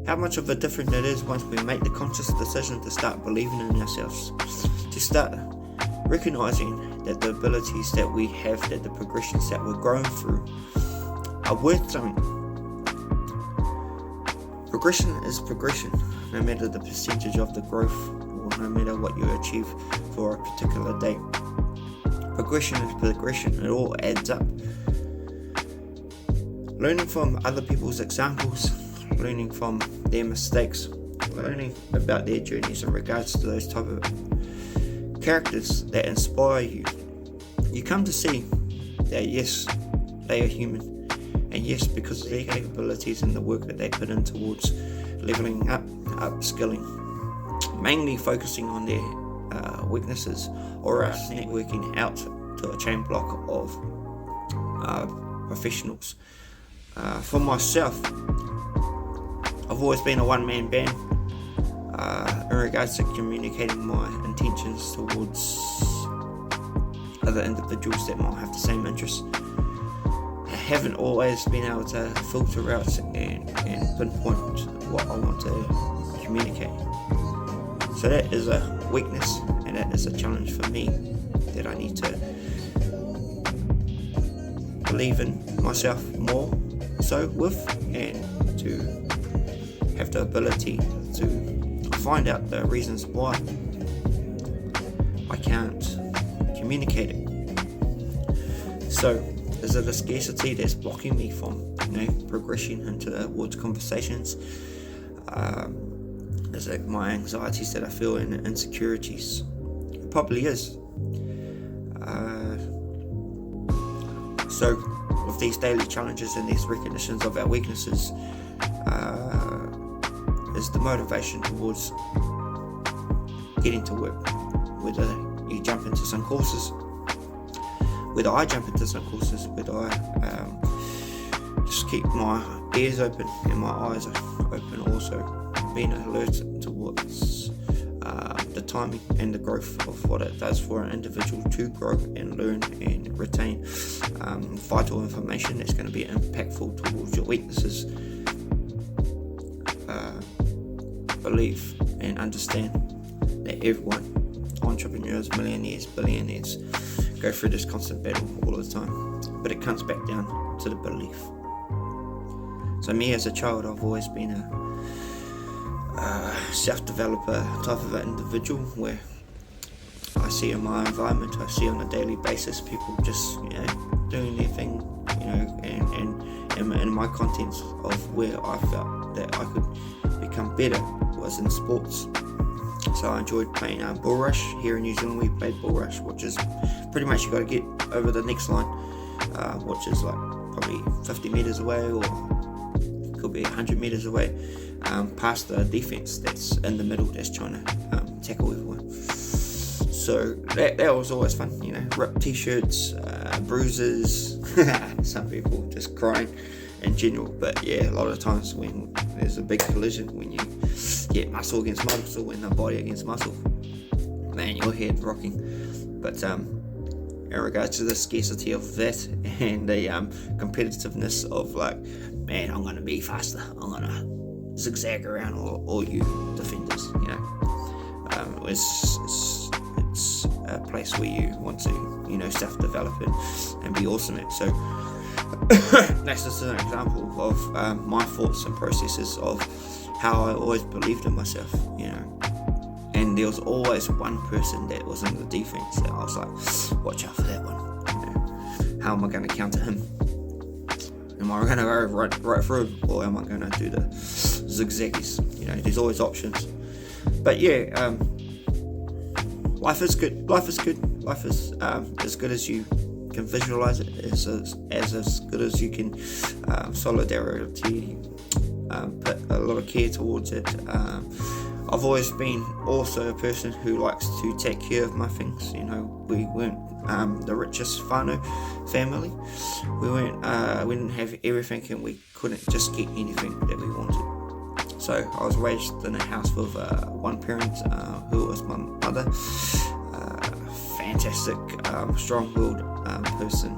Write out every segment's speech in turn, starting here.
how much of a difference it is once we make the conscious decision to start believing in ourselves, to start recognizing that the abilities that we have, that the progressions that we're growing through are worth something. Progression is progression, no matter the percentage of the growth or no matter what you achieve for a particular day. Progression is progression, it all adds up. Learning from other people's examples, learning from their mistakes, learning about their journeys in regards to those type of characters that inspire you. You come to see that yes, they are human, and yes, because of their capabilities and the work that they put in towards leveling up, upskilling, mainly focusing on their weaknesses, or us networking out to a chain block of professionals. For myself, I've always been a one-man band in regards to communicating my intentions towards other individuals that might have the same interests. I haven't always been able to filter out and pinpoint what I want to communicate. So that is a weakness, and that is a challenge for me that I need to believe in myself more so with, and to have the ability to find out the reasons why I can't communicate it. So is it a scarcity that's blocking me from progression into towards conversations? Is it my anxieties that I feel and insecurities? It probably is. So with these daily challenges and these recognitions of our weaknesses is the motivation towards getting to work. Whether you jump into some courses, whether I jump into some courses, whether I just keep my ears open and my eyes open, also being alert towards the timing and the growth of what it does for an individual to grow and learn and retain vital information that's going to be impactful towards your weaknesses. Believe and understand that everyone, entrepreneurs, millionaires, billionaires, go through this constant battle all the time, but it comes back down to the belief. So me as a child, I've always been a self-developer type of an individual, where I see in my environment, I see on a daily basis people just doing their thing, and my contents of where I felt that I could become better was in sports. So I enjoyed playing bull rush. Here in New Zealand we played bull rush, which is pretty much you got to get over the next line, which is like probably 50 metres away, or could be 100 metres away, past the defence that's in the middle that's trying to tackle everyone. So that was always fun, ripped t-shirts, bruises, some people just crying in general. But yeah, a lot of times when there's a big collision, when you get muscle against muscle and the body against muscle, man, your head rocking. But in regards to the scarcity of that and the competitiveness of like, man, I'm gonna be faster, I'm gonna zigzag around all you defenders, it's a place where you want to self-develop and be awesome at. So that's just an example of my thoughts and processes of how I always believed in myself, and there was always one person that was in the defense that I was like, watch out for that one, how am I going to counter him? Am I going to go right through, or am I going to do the zigzaggies? There's always options. But yeah, life is good. Life is as good as you can visualize it, as good as you can solidarity, put a lot of care towards it. I've always been also a person who likes to take care of my things. We weren't the richest whānau family. We didn't have everything, and we couldn't just get anything that we wanted. So I was raised in a house with one parent who was my mother. Fantastic, strong-willed person.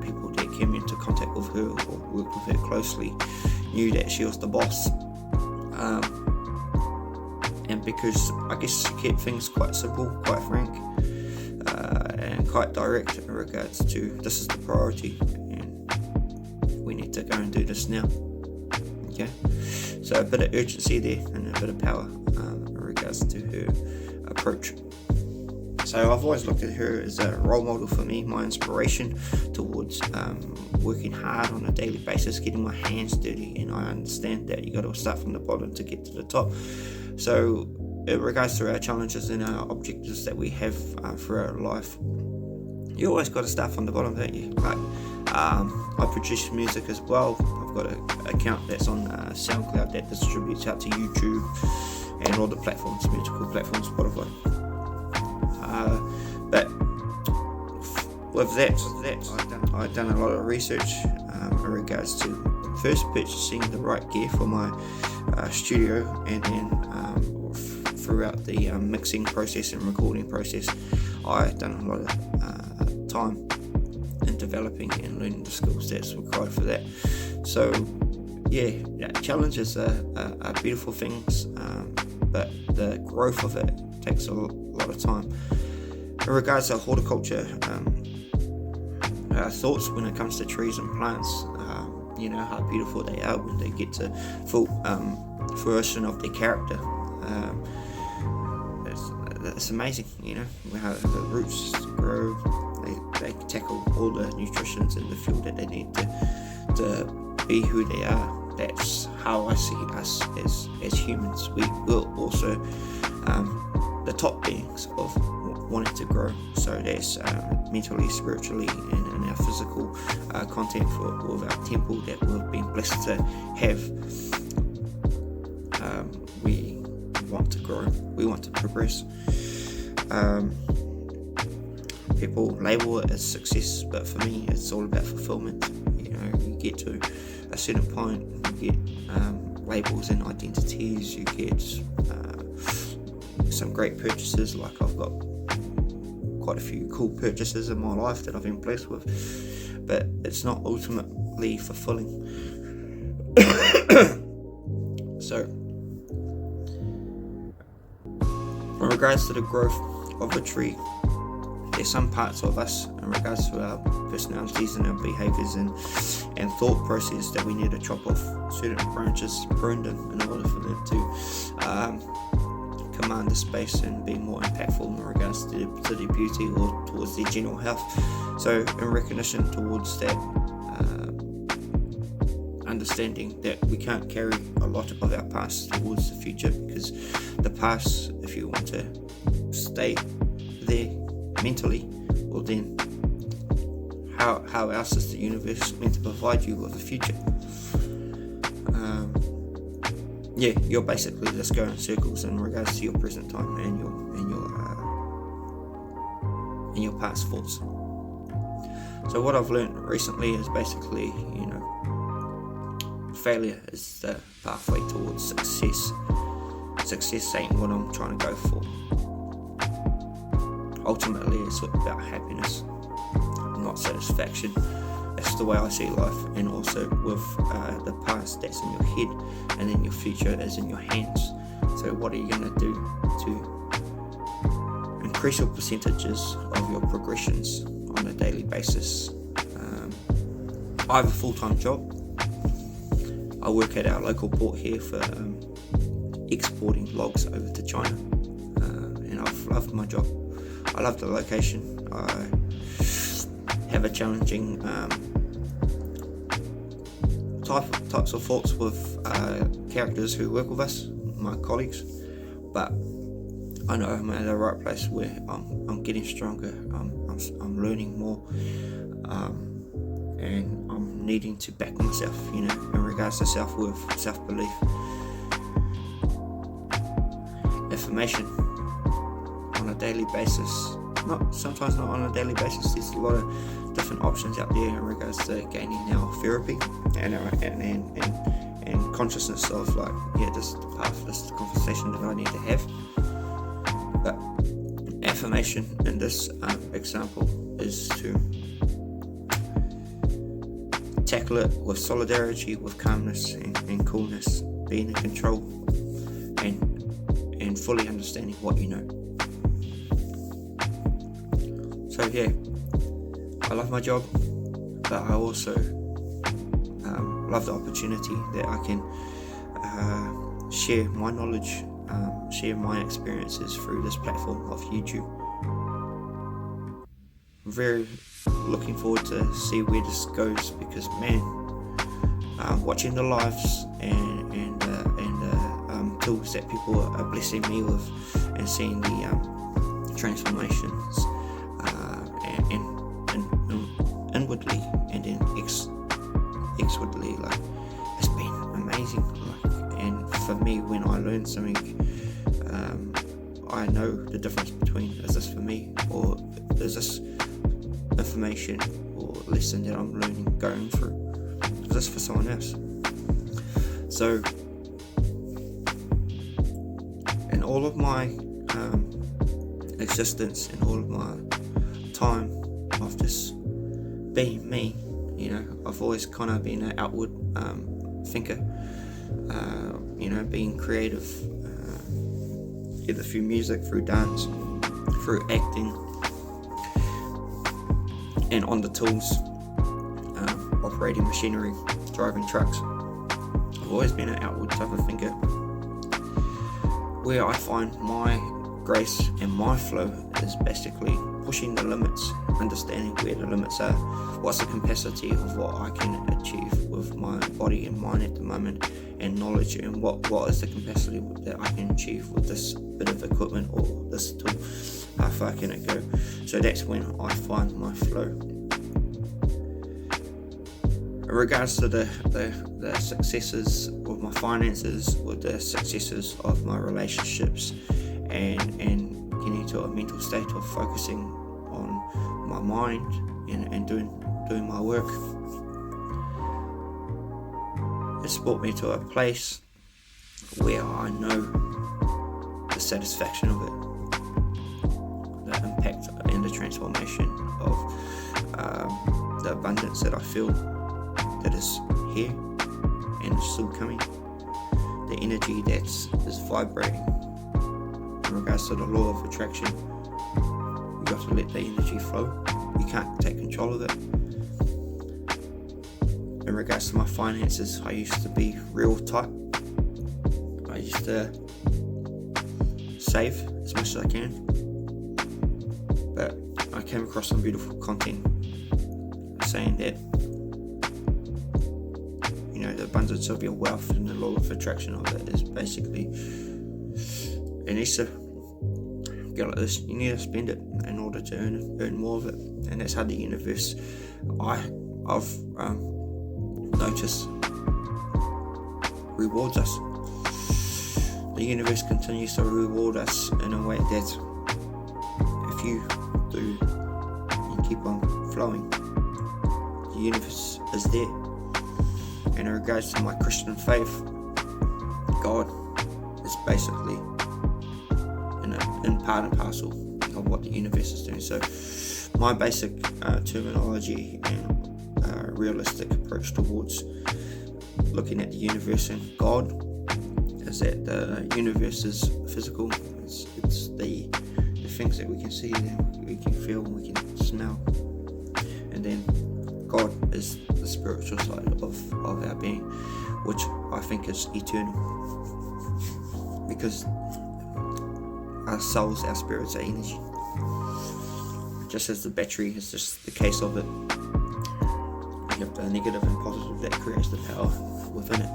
People that came into contact with her or worked with her closely knew that she was the boss. And because I guess keep things quite simple, quite frank, and quite direct in regards to this is the priority and we need to go and do this now. Okay, so a bit of urgency there and a bit of power in regards to her approach. So I've always looked at her as a role model for me, my inspiration towards working hard on a daily basis, getting my hands dirty, and I understand that you got to start from the bottom to get to the top. So in regards to our challenges and our objectives that we have throughout life, you always got to start from the bottom, don't you? Like, I produce music as well. I've got an account that's on SoundCloud that distributes out to YouTube and all the platforms, musical platforms, Spotify. But with that, I've done a lot of research in regards to first purchasing the right gear for my studio, and then throughout the mixing process and recording process, I've done a lot of time in developing and learning the skills that's required for that. So yeah, challenges are beautiful things, but the growth of it takes a lot of time. In regards to horticulture, thoughts when it comes to trees and plants, how beautiful they are when they get to full fruition of their character. It's amazing, how the roots grow. They tackle all the nutrients in the field that they need to be who they are. That's how I see us as humans. We will also the top beings of wanting to grow. So that's mentally, spiritually, and in our physical content of our temple that we've been blessed to have. We want to grow. We want to progress. People label it as success, but for me, it's all about fulfillment. You get to a certain point, you get labels and identities. You get some great purchases. Like I've got quite a few cool purchases in my life that I've been blessed with, but it's not ultimately fulfilling. So, in regards to the growth of a tree, there's some parts of us in regards to our personalities and our behaviours and thought process that we need to chop off certain branches, prune them in order for them to command the space and be more impactful in regards to their beauty or towards their general health. So in recognition towards that understanding that we can't carry a lot of our past towards the future, because the past, if you want to stay there mentally, well then how else is the universe meant to provide you with a future? You're basically just going in circles in regards to your present time and your past thoughts. So what I've learned recently is basically, failure is the pathway towards success. Success ain't what I'm trying to go for. Ultimately, it's about happiness, not satisfaction. That's the way I see life, and also with the past that's in your head, and then your future is in your hands. So what are you going to do to increase your percentages of your progressions on a daily basis? I have a full-time job. I work at our local port here for exporting logs over to China, and I've loved my job. I love the location. I have a challenging types of thoughts with characters who work with us, my colleagues, but I know I'm at the right place where I'm getting stronger. I'm learning more, and I'm needing to back myself, in regards to self-worth, self-belief. Affirmation on a daily basis. Sometimes not on a daily basis. There's a lot of different options out there in regards to gaining our therapy and consciousness of this is the path, this is the conversation that I need to have. But affirmation in this example is to tackle it with solidarity, with calmness and coolness, being in control and fully understanding what you know. So yeah, I love my job, but I also love the opportunity that I can share my knowledge, share my experiences through this platform of YouTube. I'm very looking forward to see where this goes, because man, watching the lives and tools that people are blessing me with, and seeing the transformations and inwardly and then exwardly, like, it's been amazing. Like, and for me, when I learn something, I know the difference between, is this for me, or is this information or lesson that I'm learning, going through, is this for someone else? So in all of my existence, in all of my time of just being me, I've always kind of been an outward thinker, being creative, either through music, through dance, through acting, and on the tools, operating machinery, driving trucks. I've always been an outward type of thinker. Where I find my grace and my flow is basically pushing the limits, understanding where the limits are, what's the capacity of what I can achieve with my body and mind at the moment, and knowledge, and what is the capacity that I can achieve with this bit of equipment or this tool. How far can it go? So that's when I find my flow. In regards to the successes with my finances, with the successes of my relationships, and getting into a mental state of focusing on my mind and doing my work, it's brought me to a place where I know the satisfaction of it, the impact and the transformation of the abundance that I feel that is here and is still coming, the energy that is vibrating. In regards to the law of attraction, you got to let the energy flow. You can't take control of it. In regards to my finances, I used to be real tight. I used to save as much as I can, but I came across some beautiful content saying that the abundance of your wealth and the law of attraction of it is basically, it needs to go like this. You need to spend it in order to earn more of it, and that's how the universe, I've noticed, rewards us. The universe continues to reward us in a way that if you do and keep on flowing, the universe is there. And in regards to my Christian faith, God is basically in part and parcel of what the universe is doing. So my basic terminology and realistic approach towards looking at the universe and God is that the universe is physical. It's the things that we can see, that we can feel, we can smell, and then God is the spiritual side of our being, which I think is eternal, because our souls, our spirits are energy. Just as the battery is just the case of it, you have the negative and positive that creates the power within it.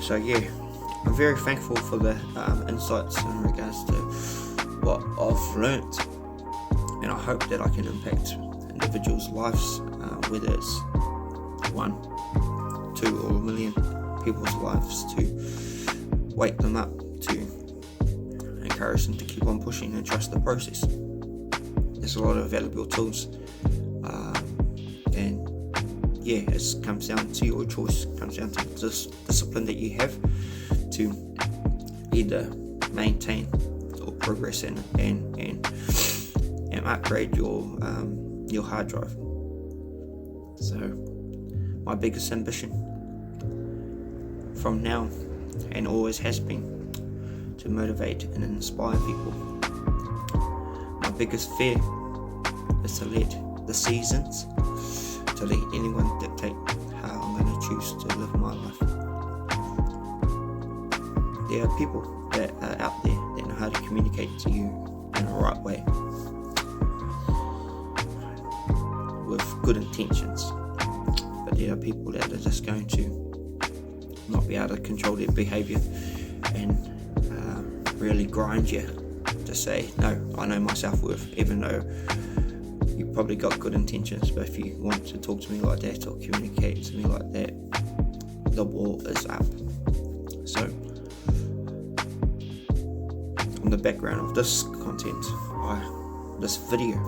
So yeah, I'm very thankful for the insights in regards to what I've learnt, and I hope that I can impact individuals' lives, whether it's 1, 2 or 1 million people's lives, to wake them up, to encourage them to keep on pushing and trust the process. There's a lot of valuable tools, and yeah, it comes down to your choice. It comes down to this discipline that you have to either maintain or progress and upgrade your hard drive. So my biggest ambition from now and always has been to motivate and inspire people. My biggest fear is to let the seasons, to let anyone dictate how I'm going to choose to live my life. There are people that are out there that know how to communicate to you in the right way with good intentions, but there are people that are just going to not be able to control their behaviour and really grind you to say, no, I know my self-worth, even though you probably got good intentions. But if you want to talk to me like that or communicate to me like that, the wall is up. So on the background of this content, this video,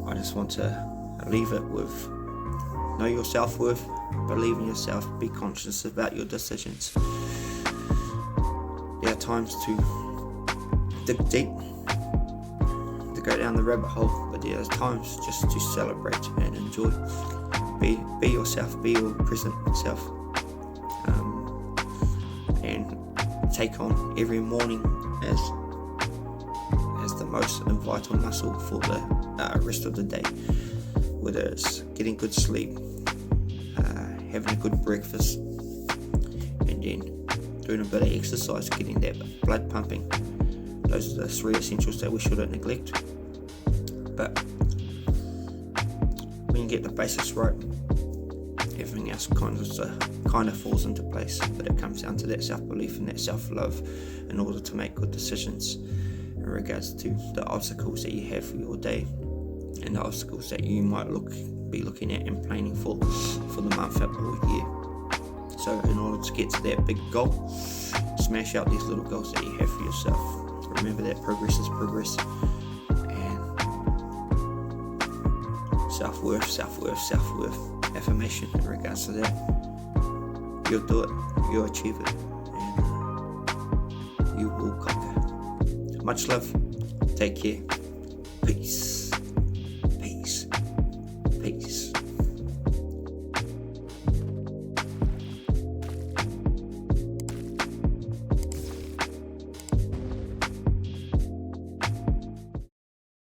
I just want to leave it with: know your self-worth, believe in yourself, be conscious about your decisions. There are times to dig deep, to go down the rabbit hole, but there are times just to celebrate and enjoy. Be yourself, be your present self, and take on every morning as the most vital muscle for the rest of the day. Whether it's getting good sleep, having a good breakfast, and then doing a bit of exercise, getting that blood pumping. Those are the 3 essentials that we shouldn't neglect. But when you get the basics right, everything else kind of falls into place. But it comes down to that self-belief and that self-love in order to make good decisions in regards to the obstacles that you have for your day and the obstacles that you might be looking at and planning for the month or year. So in order to get to that big goal, smash out these little goals that you have for yourself. Remember that progress is progress, and self-worth affirmation in regards to that. You'll do it, you'll achieve it, and you will conquer. Much love, take care, peace.